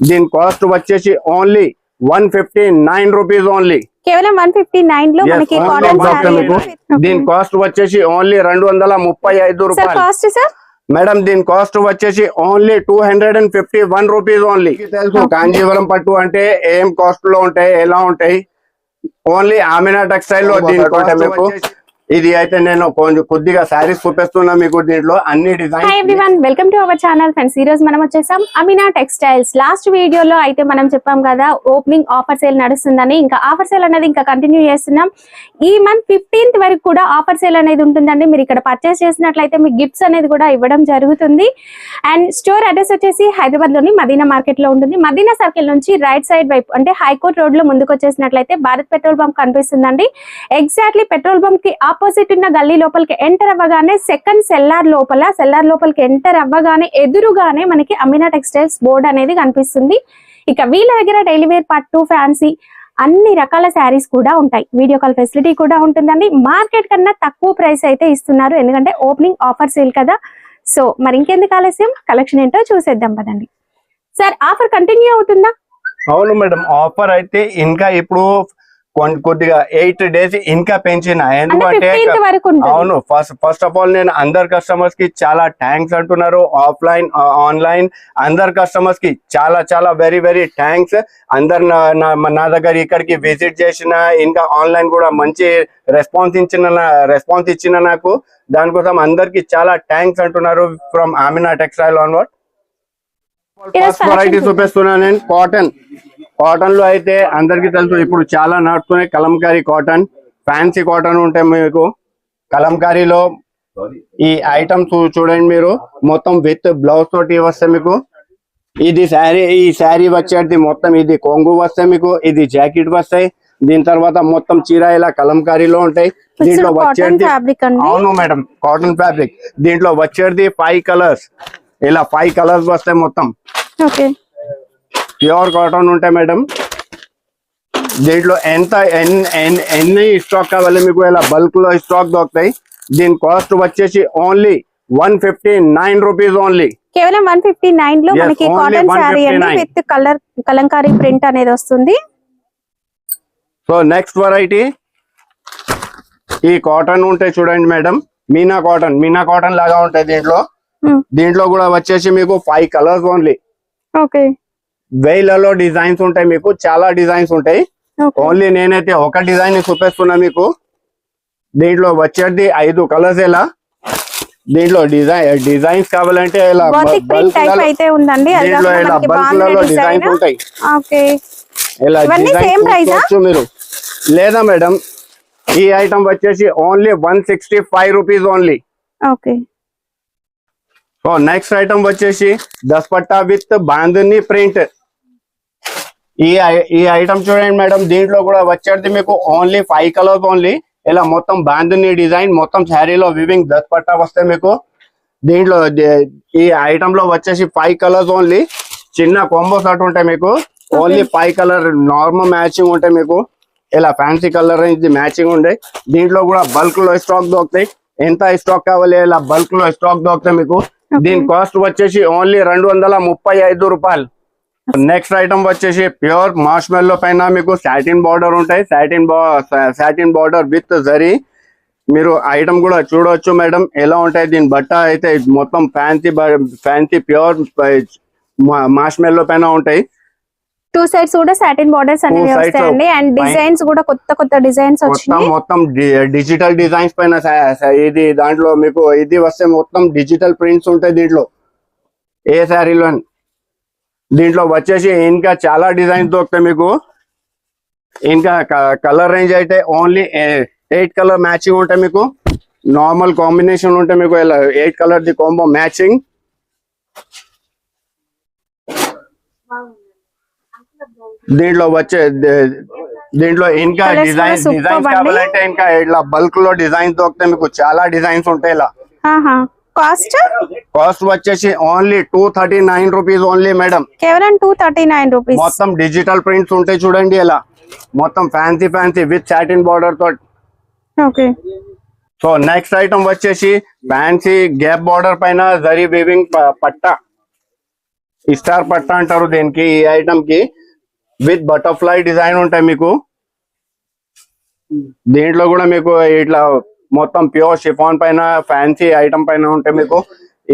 దీని కాస్ట్ వచ్చేసి only 159 rupees only. కేవలం 159 లో మనకి కాటన్ సారీ. దీని కాస్ట్ వచ్చేసి ఓన్లీ 235 రూపాయలు. కాస్ట్ సార్ మేడం దీని కాస్ట్ వచ్చేసి ఓన్లీ 251 రూపీస్ ఓన్లీ. తెలుసు కాంజీవరం పట్టు అంటే ఏం కాస్ట్ లో ఉంటాయి, ఎలా ఉంటాయి. ఓన్లీ ఆమినా టెక్స్టైల్ లో దీనికోట మీకు ఇది అయితే నేను కొంచెం కొద్దిగా శారీస్ చూపిస్తున్నా మీకు. దీంట్లో అన్ని design. Hi everyone, welcome to our channel friends. ఈ రోజు మనం వచ్చేసాం అమినా టెక్స్టైల్స్. లాస్ట్ వీడియోలో అయితే మనం చెప్పాం కదా ఓపెనింగ్ ఆఫర్ సేల్ నడుస్తుందని. ఇంకా ఆఫర్ సేల్ అనేది ఇంకా కంటిన్యూ చేస్తున్నాం. ఈ మంత్ 15th వరకు కూడా ఆఫర్ సేల్ అనేది ఉంటుందండి. మీరు ఇక్కడ పర్చేస్ చేసినట్లయితే మీకు గిఫ్ట్స్ అనేది కూడా ఇవ్వడం జరుగుతుంది. అండ్ స్టోర్ అడ్రస్ వచ్చేసి హైదరాబాద్ లోని మదీనా మార్కెట్ లో ఉంటుంది. మదీనా సర్కిల్ నుంచి రైట్ సైడ్ వైపు అంటే హైకోర్ట్ రోడ్ లో ముందుకు వచ్చేసినట్లయితే భారత్ పెట్రోల్ బంక్ కనిపిస్తుందండి. ఎగ్జాక్ట్లీ పెట్రోల్ బంక్ కి ఆపోజిట్ ఉన్న గల్లీ లోపలికి ఎంటర్ అవ్వగానే సెకండ్ సెల్లార్ లోపలికి ఎంటర్ అవ్వగానే ఎదురుగానే మనకి అమినా టెక్స్టైల్స్ బోర్డ్ అనేది కనిపిస్తుంది. ఇక వీళ్ళ దగ్గర డైలీ వేర్, పట్టు, ఫ్యాన్సీ అన్ని రకాల శారీస్ కూడా ఉంటాయి. వీడియో కాల్ ఫెసిలిటీ కూడా ఉంటుందండి. మార్కెట్ కన్నా తక్కువ ప్రైస్ అయితే ఇస్తున్నారు, ఎందుకంటే ఓపెనింగ్ ఆఫర్ సేల్ కదా. సో మరి ఇంకెందుకు ఆలస్యం, కలెక్షన్ ఏంటో చూసేద్దాం పదండి. సార్ ఆఫర్ కంటిన్యూ అవుతుందా? అవును మేడం, ఆఫర్ అయితే ఇంకా ఇప్పుడు కొద్దిగా 8 days ఇంకా పెంచిన. ఎందుకంటే అవును ఫస్ట్ ఆఫ్ ఆల్ నేను అందరు కస్టమర్స్ కి చాలా థ్యాంక్స్ అంటున్నారు. ఆఫ్లైన్ ఆన్లైన్ అందరు కస్టమర్స్ కి చాలా చాలా వెరీ వెరీ థ్యాంక్స్. అందరు నా దగ్గర ఇక్కడికి విజిట్ చేసిన, ఇంకా ఆన్లైన్ కూడా మంచి రెస్పాన్స్ ఇచ్చిన నాకు. దానికోసం అందరికి చాలా థ్యాంక్స్ అంటున్నారు. From Amina textile onward first variety చూపిస్తున్నా నేను. కాటన్ లో అయితే అందరికి తెలుసు ఇప్పుడు చాలా నడుస్తున్నాయి కలంకారీ కాటన్, ఫ్యాన్సీ కాటన్ ఉంటాయి మీకు. కలంకారీలో ఈ ఐటమ్స్ చూడండి మీరు, మొత్తం విత్ బ్లౌజ్ తోటి వస్తాయి మీకు. ఇది ఈ శారీ వచ్చేది మొత్తం ఇది కొంగు వస్తాయి మీకు, ఇది జాకెట్ వస్తాయి. దీని తర్వాత మొత్తం చీర ఇలా కలంకారీలో ఉంటాయి. దీంట్లో వచ్చేది అవును మేడం కాటన్ ఫ్యాబ్రిక్. దీంట్లో వచ్చేది 5 కలర్స్, ఇలా 5 కలర్స్ వస్తాయి మొత్తం. ప్యూర్ కాటన్ ఉంటాయి మేడం. దీంట్లో ఎన్ని స్టాక్ కావాలి మీకు, ఇలా బల్క్ లో స్టాక్ దొరుకుతాయి. దీని కాస్ట్ వచ్చేసి ఓన్లీ 159 రూపీస్ ఓన్లీ. కేవలం 159 లో మనకి కాటన్ సారీ అండి విత్ కలంకారీ ప్రింట్ అనేది వస్తుంది. సో నెక్స్ట్ వెరైటీ ఈ కాటన్ ఉంటాయి చూడండి మేడం, మీనా కాటన్ లాగా ఉంటాయి. దీంట్లో కూడా వచ్చేసి మీకు 5 కలర్స్ ఓన్లీ. ఓకే, వేలలో డిజైన్స్ ఉంటాయి మీకు, చాలా డిజైన్స్ ఉంటాయి. ఓన్లీ నేనైతే ఒక డిజైన్ చూపిస్తున్నా మీకు. దీంట్లో వచ్చేది 5 కలర్స్. ఇలా దీంట్లో డిజైన్స్ కావాలంటే ఇలా దీంట్లో ఇలా బల్క్ లలో డిజైన్స్ ఉంటాయి. ఇలా డిజైన్స్ మీరు లేదా మేడం. ఈ ఐటమ్ వచ్చేసి only 165 rupees only. Okay, so next item వచ్చేసి దస్పట్టా విత్ బాంధని ప్రింట్. ఈ ఐటమ్ చూడండి మేడం, దీంట్లో కూడా వచ్చేది మీకు ఓన్లీ 5 కలర్స్ ఓన్లీ. ఇలా మొత్తం బాంధని డిజైన్, మొత్తం శారీలో వివింగ్ దస్పట్టా వస్తాయి మీకు. దీంట్లో ఈ ఐటమ్ లో వచ్చేసి 5 కలర్స్ ఓన్లీ. చిన్న కాంబో సెట్ ఉంటాయి మీకు. ఓన్లీ 5 కలర్ నార్మల్ మ్యాచింగ్ ఉంటాయి మీకు. ఇలా ఫ్యాన్సీ కలర్ రేంజ్ మ్యాచింగ్ ఉంటాయి. దీంట్లో కూడా బల్క్ లో స్టాక్ దొరుకుతాయి. ఎంత స్టాక్ కావాలి ఇలా బల్క్ లో స్టాక్ దొరుకుతాయి మీకు. దీని కాస్ట్ వచ్చేసి ఓన్లీ 235 రూపాయలు. నెక్స్ట్ ఐటమ్ వచ్చేసి ప్యూర్ మార్ష్మెల్లో పైన మీకు సాటిన్ బార్డర్ ఉంటాయి. Satin border with zari. మీరు ఐటమ్ కూడా చూడవచ్చు మేడం ఎలా ఉంటాయి. దీని బట్ట అయితే మొత్తం ఫ్యాన్సీ ప్యూర్ మార్ష్మెల్లో పైన ఉంటాయి. 2 sides కూడా సాటిన్ బార్డర్స్ అనేవి వస్తాయండి. అండ్ డిజైన్స్ కూడా కొత్త డిజైన్స్ వచ్చాయి. మొత్తం డిజిటల్ డిజైన్స్ పైన ఇది దాంట్లో మీకు ఇది వస్తే మొత్తం డిజిటల్ ప్రింట్స్ ఉంటాయి దీంట్లో ఏ శారీలో. దీంట్లో వచ్చేసి ఇంకా చాలా డిజైన్స్ దొరుకుతాయి మీకు. ఇంకా కలర్ రేంజ్ అయితే ఓన్లీ 8 కలర్ మ్యాచింగ్ ఉంటాయి మీకు. నార్మల్ కాంబినేషన్ ఉంటాయి మీకు. ఇలా 8 కలర్ ది కాంబో మ్యాచింగ్. దీంట్లో ఇంకా డిజైన్స్ కావాలంటే ఇంకా ఇట్లా బల్క్ లో డిజైన్స్ దొరుకుతాయి మీకు. చాలా డిజైన్స్ ఉంటాయి. ఇలా కాస్ట్ వచ్చేసి ఓన్లీ 239 రూపీస్ ఓన్లీ మేడం. కేవలం 239 రూపీస్. మొత్తం డిజిటల్ ప్రింట్స్ ఉంటాయి చూడండి. ఇలా మొత్తం ఫ్యాన్సీ విత్ సాటిన్ బార్డర్ తో. ఓకే, సో నెక్స్ట్ ఐటమ్ వచ్చేసి ఫ్యాన్సీ గ్యాప్ బార్డర్ పైన జరీ వీవింగ్ పట్టా. స్టార్ పట్ట అంటారు దీనికి. ఈ ఐటమ్ కి విత్ బటర్ఫ్లై డిజైన్ ఉంటాయి మీకు. దీంట్లో కూడా మీకు ఇట్లా మొత్తం ప్యూర్ షిఫాన్ పైన ఫ్యాన్సీ ఐటమ్ పైన ఉంటాయి మీకు.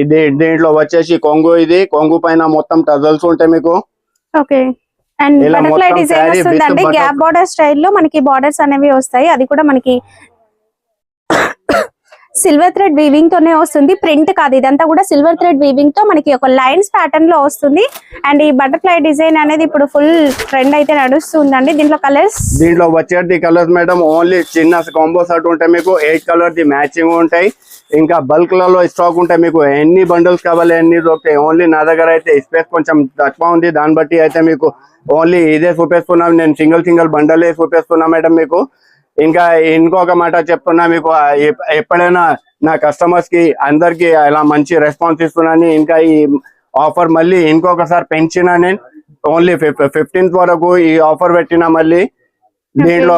ఇది దీంట్లో వచ్చేసి కొంగు, ఇది కొంగు పైన మొత్తం టజల్స్ ఉంటాయి మీకు. ఓకే. అండ్ ఇలా బటర్ఫ్లై మొత్తం డిజైన్ saree with వస్తుందండి, butter- గ్యాప్ బార్డర్ స్టైల్లో మనకి బార్డర్స్ అనేవి వస్తాయి. అది కూడా మనకి సిల్వర్ థ్రెడ్ వీవింగ్ తోనే వస్తుంది, ప్రింట్ కాదు. ఇదంతా కూడా సిల్వర్ థ్రెడ్ వీవింగ్ తో మనకి ఒక లైన్స్ ప్యాటర్న్ లో వస్తుంది. అండ్ ఈ బటర్ఫ్లై డిజైన్ అనేది ఇప్పుడు ఫుల్ ట్రెండ్ అయితే నడుస్తుందండి. దీంట్లో కలర్స్, దీంట్లో వచ్చేది కలర్స్ మేడం ఓన్లీ చిన్న కాంబో సెట్ ఉంటాయి మీకు. 8 కలర్ ది మ్యాచింగ్ ఉంటాయి. ఇంకా బల్క్ లలో స్టాక్ ఉంటాయి మీకు. ఎన్ని బండిల్స్ కావాలి ఎన్ని దొరుకుతాయి. ఓన్లీ నా దగ్గర అయితే స్పేస్ కొంచెం తక్కువ ఉంది, దాన్ని బట్టి అయితే మీకు ఓన్లీ ఇదే చూపిస్తున్నాం. నేను సింగిల్ బండలే చూపిస్తున్నా మేడం మీకు. ఇంకా ఇంకొక మాట చెప్తున్నా మీకు, ఎప్పుడైనా నా కస్టమర్స్ కి అందరికి అలా మంచి రెస్పాన్స్ ఇస్తున్నాను. ఇంకా ఈ ఆఫర్ మళ్ళీ ఇంకొకసారి పెంచినా నేను. ఓన్లీ 15th వరకు ఈ ఆఫర్ పెట్టినా మళ్ళీ. దీంట్లో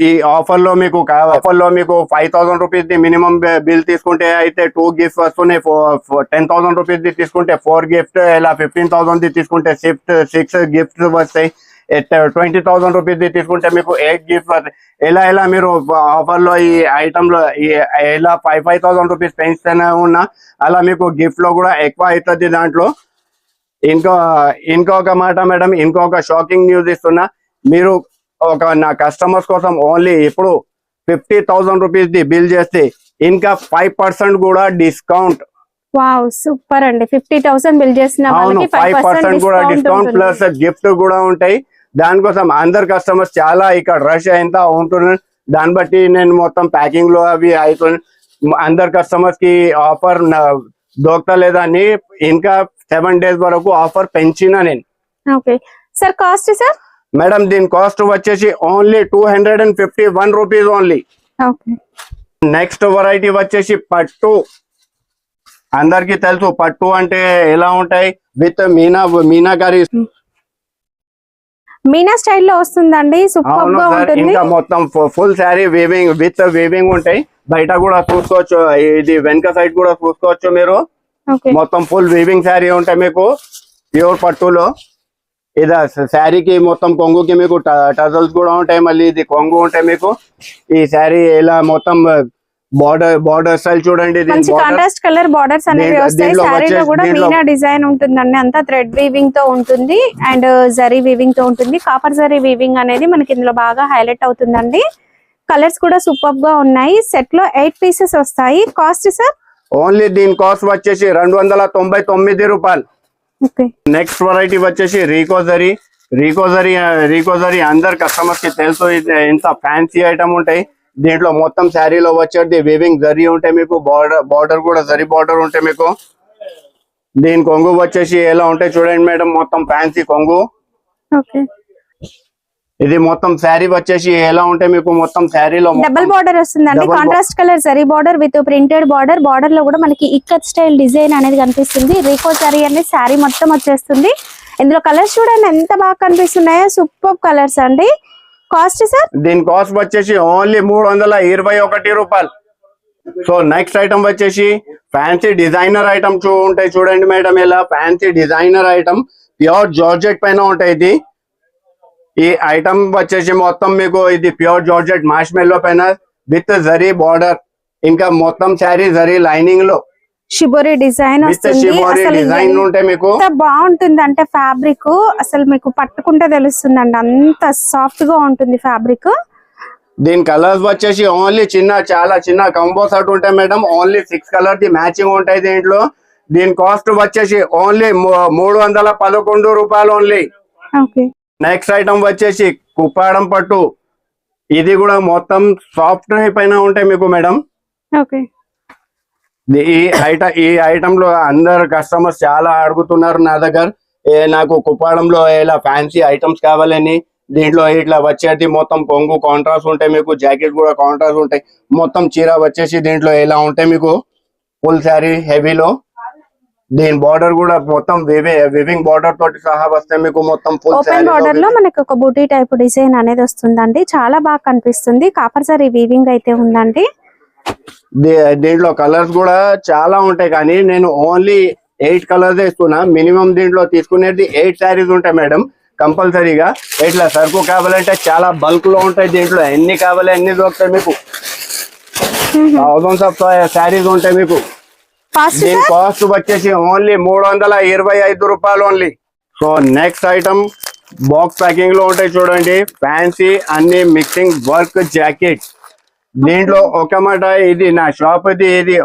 ఈ ఆఫర్ లో మీకు 5,000 రూపీస్ ది మినిమం బిల్ తీసుకుంటే అయితే 2 గిఫ్ట్స్ వస్తున్నాయి. 10,000 రూపీస్ ది తీసుకుంటే 4 గిఫ్ట్, ఇలా 15,000 ది తీసుకుంటే 6 గిఫ్ట్స్ వస్తాయి. 20,000 రూపీస్ ది తీసుకుంటే మీకు 8 గిఫ్ట్స్ వస్తాయి. ఇలా మీరు ఆఫర్ లో ఈ ఐటమ్ లో ఇలా 5,000 రూపీస్ పెంచుతూనే ఉన్నా అలా మీకు గిఫ్ట్ లో కూడా ఎక్కువ అవుతుంది దాంట్లో. ఇంకొక మాట మేడం, ఇంకొక షాకింగ్ న్యూస్ ఇస్తున్నా. మీరు నా కస్టమర్స్ కోసం ఓన్లీ ఇప్పుడు 50,000 రూపీస్ ది బిల్ చేస్తే ఇంకా 5% కూడా డిస్కౌంట్. వావ్ సూపర్ అండి. 50,000 బిల్ చేసిన వాళ్ళకి 5% కూడా డిస్కౌంట్ ప్లస్ గిఫ్ట్ కూడా ఉంటాయి. దానికోసం అందరు కస్టమర్స్ చాలా ఇక్కడ రష్ అయింత ఉంటున్నారు. దాన్ని బట్టి నేను మొత్తం ప్యాకింగ్ లో అవి అవుతుంది. అందరు కస్టమర్స్ కి ఆఫర్ దొరకలేదని ఇంకా 7 days వరకు ఆఫర్ పెంచిన నేను. Okay sir, cost sir? Madam దీని కాస్ట్ వచ్చేసి only 251 rupees only. Okay. Next variety వచ్చేసి పట్టు. అందరికి తెలుసు పట్టు అంటే ఎలా ఉంటాయి, విత్ మీనాకారి మీనా స్టైల్లో వస్తుందండి, సూపర్ గా ఉంటుంది. ఇంకా మొత్తం full sari weaving with weaving ఉంటాయి. బయట కూడా చూసుకోవచ్చు, ఇది వెనక సైడ్ కూడా చూసుకోవచ్చు మీరు. మొత్తం ఫుల్ వీవింగ్ శారీ ఉంటాయి మీకు ప్యూర్ పట్టులో. ఇది శారీకి మొత్తం కొంగుకి మీకు టజల్స్ కూడా ఉంటాయి. మళ్ళీ ఇది కొంగు ఉంటాయి మీకు. ఈ శారీ ఇలా మొత్తం బార్డర్ స్టైల్ చూడండి. కాంట్రాస్ట్ కలర్ బార్డర్స్ అనేవి వస్తాయి. శారీలో కూడా మీనా డిజైన్ ఉంటుందండి, అంతా థ్రెడ్ వీవింగ్ తో ఉంటుంది అండ్ జరీ వీవింగ్ తో ఉంటుంది. కాపర్ జరీ వీవింగ్ అనేది మనకి ఇందులో బాగా హైలైట్ అవుతుందండి. కలర్స్ కూడా సూపర్ గా ఉన్నాయి. సెట్ లో 8 పీసెస్ వస్తాయి. Cost sir? ఓన్లీ దీని కాస్ట్ వచ్చేసి 299 రూపాయలు. నెక్స్ట్ వెరైటీ వచ్చేసి రీకో జరీ అందరు కస్టమర్స్ కి తెలుసు. ఇంత ఫ్యాన్సీ ఐటమ్ ఉంటాయి. దీంట్లో మొత్తం శారీలో వచ్చేది వీవింగ్ జరీ ఉంటాయి మీకు. బార్డర్ కూడా జరీ బార్డర్ ఉంటాయి మీకు. దీని కొంగు వచ్చేసి ఎలా ఉంటాయి చూడండి మేడం, మొత్తం ఫ్యాన్సీ కొంగు. ఇది మొత్తం శారీ వచ్చేసి ఎలా ఉంటాయి మీకు, మొత్తం శారీలో డబుల్ బార్డర్ వస్తుందండి. Contrast colour zari border with printed border. Border లో కూడా మనకి ఇక్కత్ స్టైల్ డిజైన్ అనేది కనిపిస్తుంది. రీకో జరీ అనేది శారీ మొత్తం వచ్చేస్తుంది. ఇందులో కలర్స్ చూడండి ఎంత బాగా కనిపిస్తున్నాయో, సూపర్ కలర్స్ అండి. Cost sir? దీని కాస్ట్ వచ్చేసి ఓన్లీ 321 రూపాయలు. సో నెక్స్ట్ ఐటమ్ వచ్చేసి ఫ్యాన్సీ డిజైనర్ ఐటమ్ ఉంటాయి చూడండి మేడం. ఇలా fancy designer item pure georgette పైన ఉంటాయి. ఇది ఈ ఐటమ్ వచ్చేసి మొత్తం మీకు ఇది ప్యూర్ జార్జెట్ మార్ష్మెల్లో పైన విత్ జరీ బార్డర్. ఇంకా మొత్తం శారీ జరీ లైనింగ్ లో షిబోరి డిజైన్ వస్తుంది. డిజైన్ ఉంటాయి మీకు. బాగుంటుంది అంటే ఫ్యాబ్రిక్ అసలు మీకు పట్టుకుంటే తెలుస్తుందండి, అంత సాఫ్ట్ గా ఉంటుంది ఫ్యాబ్రిక్. దీని కలర్స్ వచ్చేసి ఓన్లీ చాలా చిన్న కంబో సెట్ ఉంటాయి madam. Only 6 colour the matching ఉంటాయి దీంట్లో. దీని కాస్ట్ వచ్చేసి ఓన్లీ 311 రూపాయలు ఓన్లీ. నెక్స్ట్ ఐటమ్ వచ్చేసి కుప్పాడం పట్టు. ఇది కూడా మొత్తం సాఫ్ట్ పైన ఉంటాయి మీకు మేడం. ఈ ఐటమ్ లో అందరు కస్టమర్స్ చాలా అడుగుతున్నారు నా దగ్గర, నాకు కుప్పాడంలో ఇలా ఫ్యాన్సీ ఐటమ్స్ కావాలని. దీంట్లో ఇట్లా వచ్చేది మొత్తం కొంగు కాంట్రాస్ట్ ఉంటాయి మీకు. జాకెట్ కూడా కాంట్రాస్ట్ ఉంటాయి. మొత్తం చీర వచ్చేసి దీంట్లో ఎలా ఉంటాయి మీకు ఫుల్ శారీ హెవీలో. దీని బార్డర్ కూడా మొత్తం వివింగ్ బార్డర్ తోటి సహా వస్తాయి మీకు. మొత్తం ఫుల్ ఓపెన్ బార్డర్ లో మనకి ఒక బూటీ టైప్ డిజైన్ అనేది వస్తుందండి. చాలా బాగా కనిపిస్తుంది. కాపర్ జరీ వీవింగ్ అయితే ఉందండి. దీంట్లో కలర్స్ కూడా చాలా ఉంటాయి, కానీ నేను ఓన్లీ 8 కలర్స్ ఇస్తున్నా. మినిమం దీంట్లో తీసుకునేది 8 శారీస్ ఉంటాయి మేడం కంపల్సరీగా. ఇట్లా సరుకు కావాలంటే చాలా బల్క్ లో ఉంటాయి, దీంట్లో ఎన్ని కావాలి అన్ని దొరుకుతాయి మీకు. థౌసండ్స్ ఆఫ్ శారీస్ ఉంటాయి మీకు. దీని కాస్ట్ వచ్చేసి ఓన్లీ 325 రూపాయలు only. So next item box packing లో ఉంటాయి చూడండి, ఫ్యాన్సీ అన్ని మిక్సింగ్ వర్క్ జాకెట్. దీంట్లో ఒక మాట, ఇది నా షాప్ ఇది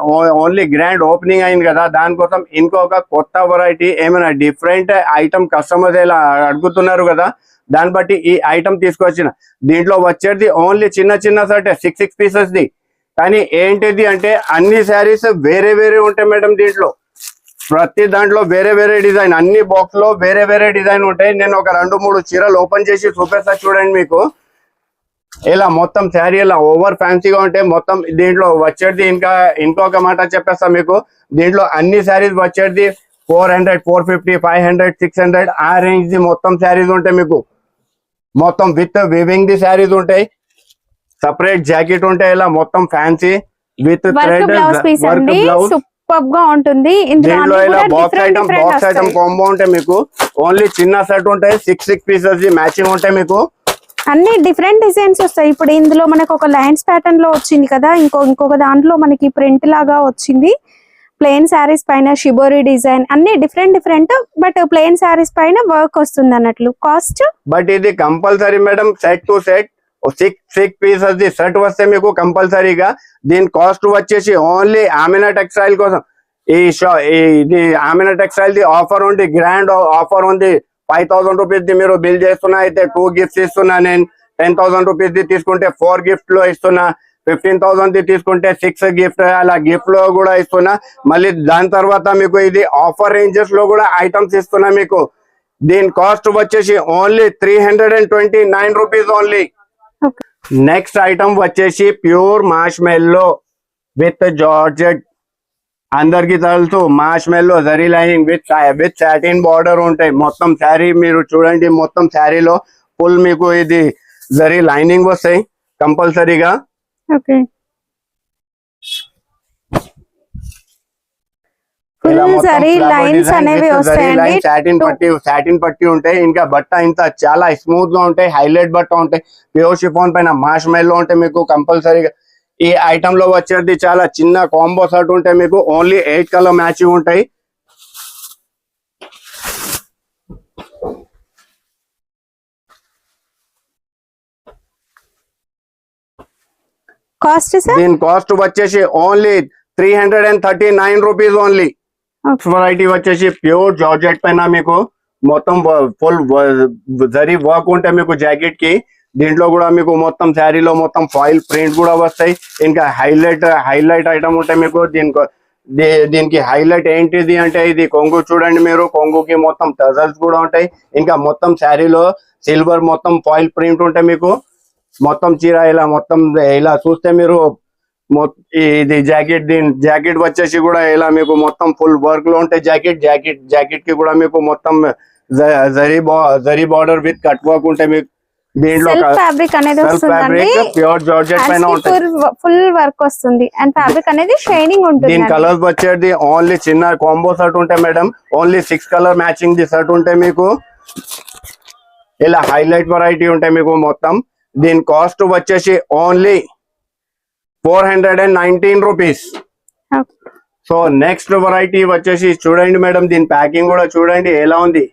ఓన్లీ గ్రాండ్ ఓపెనింగ్ అయింది కదా, దానికోసం ఇంకొక కొత్త వెరైటీ ఏమైనా డిఫరెంట్ ఐటమ్ కస్టమర్స్ ఇలా అడుగుతున్నారు కదా, దాన్ని బట్టి ఈ ఐటమ్ తీసుకొచ్చిన. దీంట్లో వచ్చేది ఓన్లీ చిన్న చిన్న సెట్ 6 పీసెస్ ది. కానీ ఏంటిది అంటే అన్ని శారీస్ వేరే వేరే ఉంటాయి మేడం. దీంట్లో ప్రతి దాంట్లో వేరే వేరే డిజైన్, అన్ని బాక్స్ లో వేరే వేరే డిజైన్ ఉంటాయి. నేను ఒక 2-3 చీరలు ఓపెన్ చేసి చూపిస్తా చూడండి మీకు. ఇలా మొత్తం శారీ ఇలా ఓవర్ ఫ్యాన్సీగా ఉంటే మొత్తం దీంట్లో వచ్చేది. ఇంకొక మాట చెప్పేస్తా మీకు, దీంట్లో అన్ని శారీస్ వచ్చేది 400, 450, 500, 600 ఆ రేంజ్ ది మొత్తం శారీస్ ఉంటాయి మీకు. మొత్తం విత్ వివింగ్ ది శారీస్ ఉంటాయి, సపరేట్ జాకెట్ ఉంటాయి, ఇలా మొత్తం fancy with thread work blouse గా ఉంటుంది. దీంట్లో ఇలా బాక్స్ ఐటమ్ కాంబో ఉంటాయి మీకు. ఓన్లీ చిన్న సెట్ ఉంటాయి, 6 పీసెస్ మ్యాచింగ్ ఉంటాయి మీకు. అన్ని డిఫరెంట్ డిజైన్స్ వస్తాయి. ఇప్పుడు ఇందులో మనకు ఒక లైన్స్ ప్యాటర్న్ లో వచ్చింది కదా, ఇంకొక దాంట్లో మనకి ప్రింట్ లాగా వచ్చింది. ప్లెయిన్ శారీస్ పైన షిబోరి డిజైన్, అన్ని డిఫరెంట్ బట్ ప్లెయిన్ శారీస్ పైన వర్క్ వస్తుంది అన్నట్లు. కాస్ట్ బట్ ఇది compulsory madam, set to set 6 pieces the set వస్తే మీకు కంపల్సరీగా. దీని కాస్ట్ వచ్చేసి ఓన్లీ ఆమినా టెక్స్టైల్ కోసం ఇది ఆమినా టెక్స్టైల్ ది ఆఫర్ ఉంది, గ్రాండ్ ఆఫర్ ఉంది. 5000 రూపీస్ ది మీరు బిల్ చేస్తున్నా అయితే 2 గిఫ్ట్స్ ఇస్తున్నా నేను. 10,000 రూపీస్ ది తీసుకుంటే 4 గిఫ్ట్ లో ఇస్తున్నా. 15,000 ది తీసుకుంటే 6 గిఫ్ట్ అలా గిఫ్ట్ లో కూడా ఇస్తున్నా. మళ్ళీ దాని తర్వాత మీకు ఇది ఆఫర్ రేంజెస్ లో కూడా ఐటమ్స్ ఇస్తున్నా మీకు. దీని కాస్ట్ వచ్చేసి only 329 rupees only. Next item వచ్చేసి ప్యూర్ మార్ష్మెల్లో విత్ జార్జెట్. అందరికి తెలుసు మార్ష్మెల్లో zari lining with satin border ఉంటాయి. మొత్తం శారీ మీరు చూడండి, మొత్తం శారీలో ఫుల్ మీకు ఇది జరీ లైనింగ్ వస్తాయి కంపల్సరీగా. సాటిన్ పట్టి ఉంటాయి. ఇంకా బట్ట ఇంత చాలా స్మూత్ గా ఉంటాయి, హైలైట్ బట్ట ఉంటాయి. ప్యూర్ షిఫాన్ పైన మార్ష్మెల్లో ఉంటాయి మీకు కంపల్సరీగా. ఈ ఐటమ్ లో వచ్చేది చాలా చిన్న కాంబో సెట్ ఉంటాయి మీకు. ఓన్లీ 8 కలర్ మ్యాచింగ్ ఉంటాయి. దీని కాస్ట్ వచ్చేసి ఓన్లీ 339 రూపీస్ ఓన్లీ. వెరైటీ వచ్చేసి ప్యూర్ జార్జెట్ పైన మీకు మొత్తం ఫుల్ జరీ వర్క్ ఉంటాయి మీకు జాకెట్ కి. దీంట్లో కూడా మీకు మొత్తం శారీలో మొత్తం ఫాయిల్ ప్రింట్ కూడా వస్తాయి. ఇంకా హైలైట్ ఐటమ్ ఉంటాయి మీకు. దీనికి హైలైట్ ఏంటిది అంటే ఇది కొంగు చూడండి మీరు, కొంగుకి మొత్తం టజల్స్ కూడా ఉంటాయి. ఇంకా మొత్తం శారీలో సిల్వర్ మొత్తం ఫాయిల్ ప్రింట్ ఉంటాయి మీకు. మొత్తం చీర ఇలా మొత్తం ఇలా చూస్తే మీరు ఇది జాకెట్ వచ్చేసి కూడా ఇలా మీకు మొత్తం ఫుల్ వర్క్ లో ఉంటాయి. జాకెట్ కి కూడా మీకు మొత్తం zari border with cut work ఉంటాయి మీకు. దీంట్లో ఫ్యాబ్రిక్ అనేది ప్యూర్ జార్జెట్ పైన ఉంటుంది, ఫుల్ వర్క్ వస్తుంది అండ్ ఫ్యాబ్రిక్ అనేది షైనింగ్ ఉంటుంది. దీని కలర్స్ వచ్చేది ఓన్లీ చిన్న కాంబో సెట్ ఉంటాయి madam. Only 6 colour matching the set ఉంటాయి మీకు. ఇలా హైలైట్ వెరైటీ ఉంటాయి మీకు మొత్తం. దీని కాస్ట్ వచ్చేసి only 419 rupees. So next variety వచ్చేసి చూడండి మేడం, దీని ప్యాకింగ్ కూడా చూడండి ఎలా ఉంది.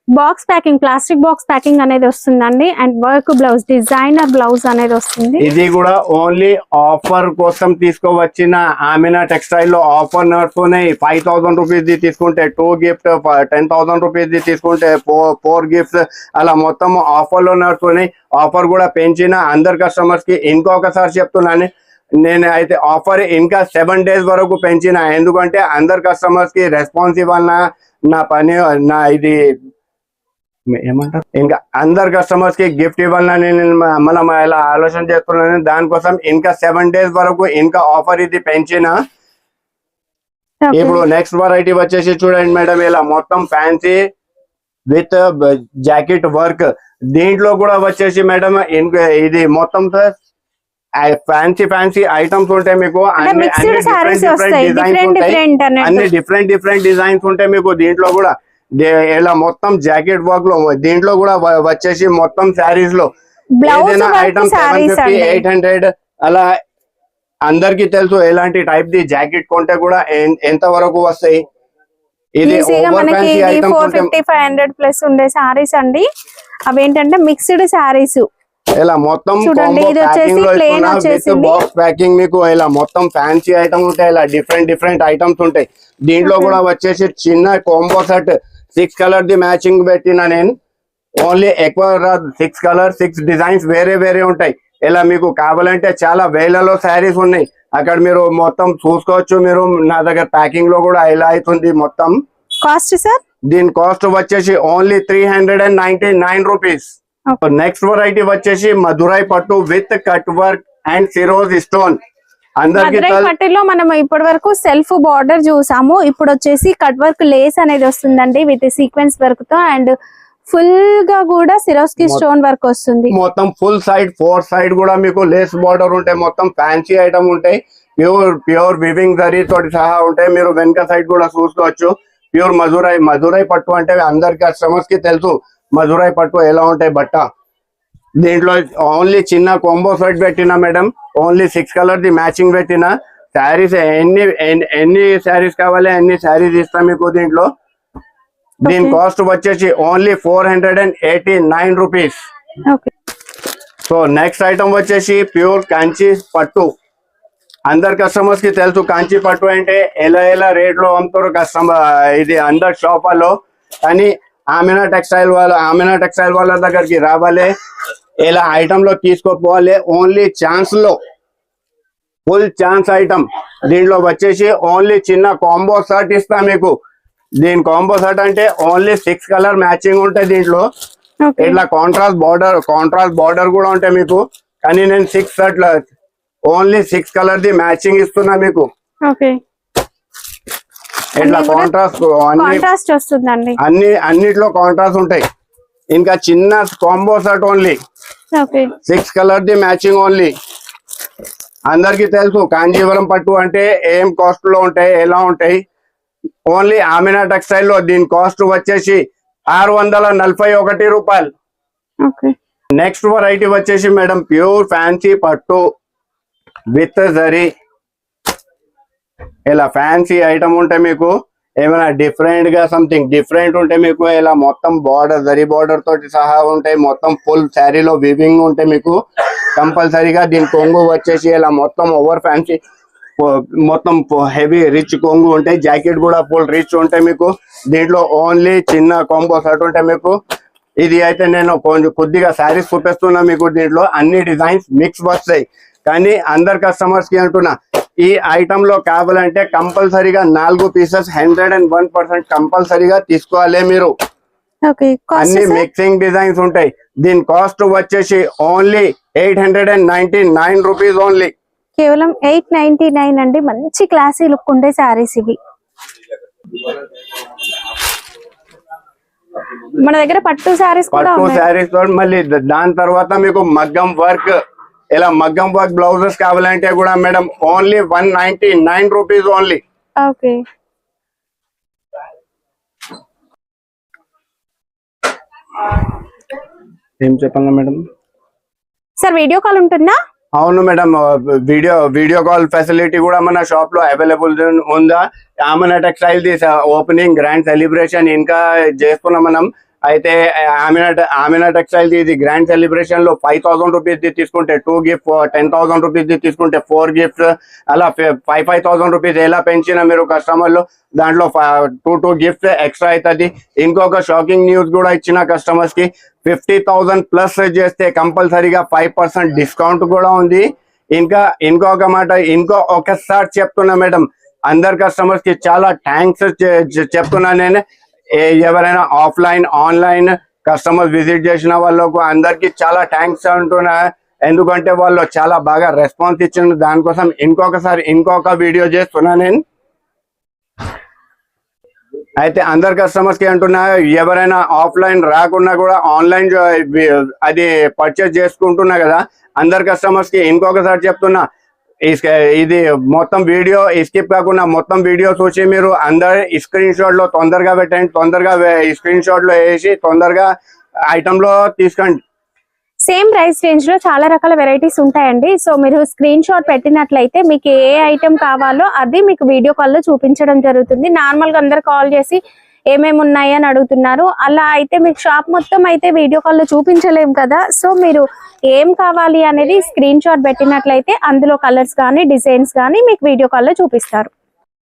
Box packing, plastic box packing అనేది వస్తుందండి. And work blouse, designer blouse అనేది వస్తుంది. ఇది కూడా ఓన్లీ ఆఫర్ కోసం తీసుకోవచ్చిన ఆమినా టెక్స్టైల్ లో ఆఫర్ నడుస్తున్నాయి. 5000 రూపీస్ ది తీసుకుంటే 2 గిఫ్ట్, 10,000 రూపీస్ ది తీసుకుంటే 4 గిఫ్ట్స్ అలా మొత్తం ఆఫర్ లో నడుస్తున్నాయి. ఆఫర్ కూడా పెంచిన అందరు కస్టమర్స్ కి. ఇంకొకసారి చెప్తున్నాను, నేను అయితే ఆఫర్ ఇంకా 7 days వరకు పెంచిన. ఎందుకంటే అందరు కస్టమర్స్ కి రెస్పాన్స్ ఇవ్వాలన్నా నా పని, నా ఇది ఏమంటారు, ఇంకా అందరు కస్టమర్స్ కి గిఫ్ట్ ఇవ్వాలని నేను మళ్ళీ ఇలా ఆలోచన చేస్తున్నాను. దానికోసం ఇంకా 7 days వరకు ఇంకా ఆఫర్ ఇది పెంచిన. ఇప్పుడు నెక్స్ట్ వెరైటీ వచ్చేసి చూడండి మేడం, ఇలా మొత్తం ఫ్యాన్సీ విత్ జాకెట్ వర్క్. దీంట్లో కూడా వచ్చేసి మేడం ఇది మొత్తం ఫ్యాన్సీ ఐటమ్స్ ఉంటాయి మీకు. అంటే మిక్స్డ్ సారీస్ వస్తాయి, అన్ని డిఫరెంట్ డిజైన్స్ ఉంటాయి మీకు. దీంట్లో కూడా ఇలా మొత్తం జాకెట్ వర్క్ లో, దీంట్లో కూడా వచ్చేసి మొత్తం శారీస్ లో ఏదైనా ఐటమ్ 750 800 అలా. అందరికి తెలుసు ఎలాంటి టైప్ ది జాకెట్ కొంటే కూడా ఎంత వరకు వస్తాయి. ఇది ఓవర్ ఫ్యాన్సీ ఐటమ్స్ 450 500 ప్లస్ ఉండే సారీస్ అండి. అవేంటంటే మిక్స్డ్ సారీస్ ఇలా మొత్తం చూడండి. ఇది వచ్చేసి ప్లేన్ వచ్చేసింది, బాక్స్ ప్యాకింగ్ మీకు. ఇలా మొత్తం ఫ్యాన్సీ ఐటమ్ ఉంటాయి, ఇలా డిఫరెంట్ ఐటమ్స్ ఉంటాయి. దీంట్లో కూడా వచ్చేసి చిన్న combo set 6 colour the matching పెట్టిన నేను. ఓన్లీ ఎక్కువ 6 కలర్ 6 డిజైన్స్ వేరే ఉంటాయి. ఇలా మీకు కావాలంటే చాలా వేలలో శారీస్ ఉన్నాయి. అక్కడ మీరు మొత్తం చూసుకోవచ్చు. మీరు నా దగ్గర ప్యాకింగ్ లో కూడా ఇలా అవుతుంది మొత్తం. కాస్ట్ సార్ దీని కాస్ట్ వచ్చేసి ఓన్లీ 399 రూపీస్. నెక్స్ట్ వెరైటీ వచ్చేసి మధురై పట్టు విత్ కట్ వర్క్ అండ్ సిరోజ్ స్టోన్. అందరికి పట్టులో మనం ఇప్పటి వరకు సెల్ఫ్ బార్డర్ చూసాము. ఇప్పుడు వచ్చేసి కట్ వర్క్ లేస్ అనేది వస్తుందండి విత్ సీక్వెన్స్ వర్క్ తో, అండ్ ఫుల్ గా కూడా సిరోస్కి స్టోన్ వర్క్ వస్తుంది. మొత్తం ఫుల్ సైడ్ 4 సైడ్ కూడా మీకు లేస్ బార్డర్ ఉంటాయి. మొత్తం ఫ్యాన్సీ ఐటమ్ ఉంటాయి. ప్యూర్ వివింగ్ జరీ తోటి సహా ఉంటాయి. మీరు వెనక సైడ్ కూడా చూసుకోవచ్చు. ప్యూర్ మధురై పట్టు అంటే అందరికి కస్టమర్స్ కి తెలుసు మధురై పట్టు ఎలా ఉంటాయి బట్ట. దీంట్లో ఓన్లీ చిన్న కాంబో సెట్ పెట్టినా madam. Only 6 colour the matching పెట్టిన శారీస్. ఎన్ని శారీస్ కావాలి అన్ని శారీస్ ఇస్తాం మీకు దీంట్లో. దీని కాస్ట్ వచ్చేసి only 489 rupees. So next item వచ్చేసి ప్యూర్ కాంచీ పట్టు. అందరు కస్టమర్స్ కి తెలుసు కాంచీ పట్టు అంటే ఎలా రేట్ లో అమ్ముతారు కస్టమర్ ఇది అందరు షాపుల్లో. కానీ ఆమెనా టెక్స్టైల్ వాళ్ళ దగ్గరికి రావాలి, ఇలా ఐటమ్ లో తీసుకోపోవాలి. ఓన్లీ ఛాన్స్ లో ఫుల్ ఛాన్స్ ఐటమ్. దీంట్లో వచ్చేసి ఓన్లీ చిన్న కాంబో షర్ట్ ఇస్తా మీకు. దీని కాంబో షర్ట్ అంటే ఓన్లీ 6 కలర్ మ్యాచింగ్ ఉంటాయి దీంట్లో. ఇట్లా కాంట్రాస్ట్ బార్డర్ కూడా ఉంటాయి మీకు. కానీ నేను 6 shirt only 6 colour the matching ఇస్తున్నా మీకు. ఇట్లా కాంట్రాస్ట్ వస్తుందండి, అన్నిట్లో కాంట్రాస్ట్ ఉంటాయి. ఇంకా చిన్న combo shirt only 6 colour the matching only. అందరికి తెలుసు కాంజీవరం పట్టు అంటే ఏం కాస్ట్ లో ఉంటాయి, ఎలా ఉంటాయి. ఓన్లీ ఆమెనా టెక్స్టైల్ లో దీని కాస్ట్ వచ్చేసి 641 రూపాయలు. నెక్స్ట్ వెరైటీ వచ్చేసి మేడం ప్యూర్ ఫ్యాన్సీ పట్టు విత్ జరీ. ఇలా ఫ్యాన్సీ ఐటమ్ ఉంటాయి మీకు. ఏమైనా డిఫరెంట్ గా సంథింగ్ డిఫరెంట్ ఉంటే మీకు ఇలా మొత్తం బార్డర్ జరీ బార్డర్ తోటి సహా ఉంటాయి. మొత్తం ఫుల్ శారీలో వివింగ్ ఉంటాయి మీకు కంపల్సరీగా. దీని కొంగు వచ్చేసి ఇలా మొత్తం ఓవర్ ఫ్యాన్సీ మొత్తం హెవీ రిచ్ కొంగు ఉంటాయి. జాకెట్ కూడా ఫుల్ రిచ్ ఉంటాయి మీకు. దీంట్లో ఓన్లీ చిన్న కాంబో షర్ట్ ఉంటాయి మీకు. ఇది అయితే నేను కొద్దిగా శారీస్ చూపిస్తున్నా మీకు. దీంట్లో అన్ని డిజైన్స్ మిక్స్ వస్తాయి. కానీ అందరు కస్టమర్స్ కి అంటున్నా ఈ ఐటమ్ లో కావాలంటే కంపల్సరీగా 4 పీసెస్ 101% కంపల్సరీగా తీసుకోవాలి మీరు. అన్ని మిక్సింగ్ డిజైన్స్ ఉంటాయి. దీని కాస్ట్ వచ్చేసి ఓన్లీ 899 రూపీస్ ఓన్లీ. కేవలం 899 అండి. మంచి క్లాసీ లుక్ ఉండే శారీస్ ఇవి. మన దగ్గర పట్టు శారీస్ మళ్ళీ దాని తర్వాత మీకు మగ్గం వర్క్, ఇలా మగ్గం వర్క్ బ్లౌజెస్ కావాలంటే కూడా మేడం ఓన్లీ 199 రూపీస్ ఓన్లీ. ఏం చెప్పండి మేడం? సార్ వీడియో కాల్ ఉంటుందా? అవును మేడం, వీడియో కాల్ ఫెసిలిటీ కూడా మన షాప్ లో అవైలబుల్ ఉందా. Ameena textile the opening grand celebration ఇంకా చేస్తున్నాం మనం. అయితే ఆమెనా టెక్స్టైల్ ఇది గ్రాండ్ సెలబ్రేషన్ లో 5000 రూపీస్ తీసుకుంటే 2 గిఫ్ట్, 10,000 రూపీస్ తీసుకుంటే 4 గిఫ్ట్స్, అలా 5,000 రూపీస్ ఎలా పెంచిన మీరు కస్టమర్లు దాంట్లో 2 గిఫ్ట్స్ ఎక్స్ట్రా అవుతుంది. ఇంకొక షాకింగ్ న్యూస్ కూడా ఇచ్చిన కస్టమర్స్ కి 50,000 ప్లస్ చేస్తే కంపల్సరీగా 5% డిస్కౌంట్ కూడా ఉంది. ఇంకొక మాట ఒకసారి చెప్తున్నా మేడం, అందరు కస్టమర్స్ కి చాలా థ్యాంక్స్ చెప్తున్నా నేను. ఎవరైనా ఆఫ్లైన్ ఆన్లైన్ కస్టమర్ విజిట్ చేసిన వాళ్ళకు అందరికి చాలా థ్యాంక్స్ అంటున్నా. ఎందుకంటే వాళ్ళు చాలా బాగా రెస్పాన్స్ ఇచ్చిన దానికోసం ఇంకొక వీడియో చేస్తున్నా నేను. అయితే అందరు కస్టమర్స్ కి అంటున్నా, ఎవరైనా ఆఫ్లైన్ రాకున్నా కూడా ఆన్లైన్ అది పర్చేస్ చేసుకుంటున్నా కదా, అందరు కస్టమర్స్ కి ఇంకొకసారి చెప్తున్నా, ఇది మొత్తం వీడియో స్కిప్ కాకుండా మొత్తం వీడియో చూసి మీరు అందరు స్క్రీన్ షాట్ లో తొందరగా పెట్టండి, తొందరగా స్క్రీన్ షాట్ లో వేసి తొందరగా ఐటమ్ లో తీసుకోండి. సేమ్ ప్రైస్ రేంజ్ లో చాలా రకాల వెరైటీస్ ఉంటాయండి. సో మీరు స్క్రీన్ షాట్ పెట్టినట్లయితే మీకు ఏ ఐటమ్ కావాలో అది మీకు వీడియో కాల్ లో చూపించడం జరుగుతుంది. నార్మల్ గా అందరు కాల్ చేసి ఏమేమి ఉన్నాయి అని అడుగుతున్నారు. అలా అయితే మీకు షాప్ మొత్తం అయితే వీడియో కాల్ లో చూపించలేము కదా. సో మీరు ఏం కావాలి అనేది స్క్రీన్ షాట్ పెట్టినట్లయితే అందులో కలర్స్ కానీ డిజైన్స్ కానీ మీకు వీడియో కాల్ లో చూపిస్తారు.